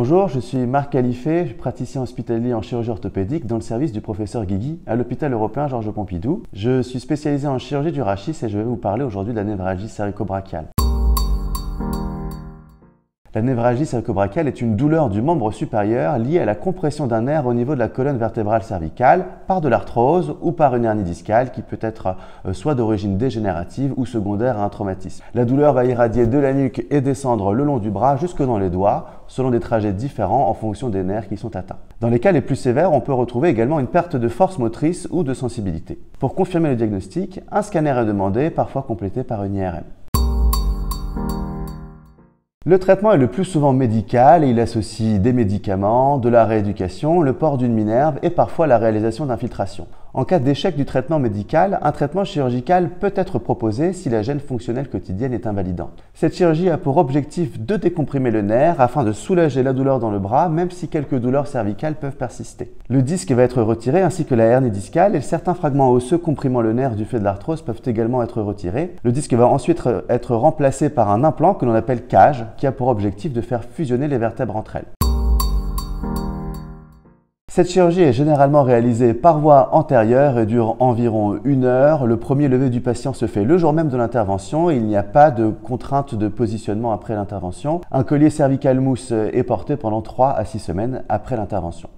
Bonjour, je suis Marc Califé, praticien hospitalier en chirurgie orthopédique dans le service du professeur Guigui à l'hôpital européen Georges Pompidou. Je suis spécialisé en chirurgie du rachis et je vais vous parler aujourd'hui de la névralgie cervico-brachiale. La névralgie cervico-brachiale est une douleur du membre supérieur liée à la compression d'un nerf au niveau de la colonne vertébrale cervicale par de l'arthrose ou par une hernie discale qui peut être soit d'origine dégénérative ou secondaire à un traumatisme. La douleur va irradier de la nuque et descendre le long du bras jusque dans les doigts selon des trajets différents en fonction des nerfs qui sont atteints. Dans les cas les plus sévères, on peut retrouver également une perte de force motrice ou de sensibilité. Pour confirmer le diagnostic, un scanner est demandé, parfois complété par une IRM. Le traitement est le plus souvent médical et il associe des médicaments, de la rééducation, le port d'une minerve et parfois la réalisation d'infiltrations. En cas d'échec du traitement médical, un traitement chirurgical peut être proposé si la gêne fonctionnelle quotidienne est invalidante. Cette chirurgie a pour objectif de décomprimer le nerf afin de soulager la douleur dans le bras, même si quelques douleurs cervicales peuvent persister. Le disque va être retiré ainsi que la hernie discale et certains fragments osseux comprimant le nerf du fait de l'arthrose peuvent également être retirés. Le disque va ensuite être remplacé par un implant que l'on appelle cage, qui a pour objectif de faire fusionner les vertèbres entre elles. Cette chirurgie est généralement réalisée par voie antérieure et dure environ 1 heure. Le premier lever du patient se fait le jour même de l'intervention et il n'y a pas de contrainte de positionnement après l'intervention. Un collier cervical mousse est porté pendant 3 à 6 semaines après l'intervention.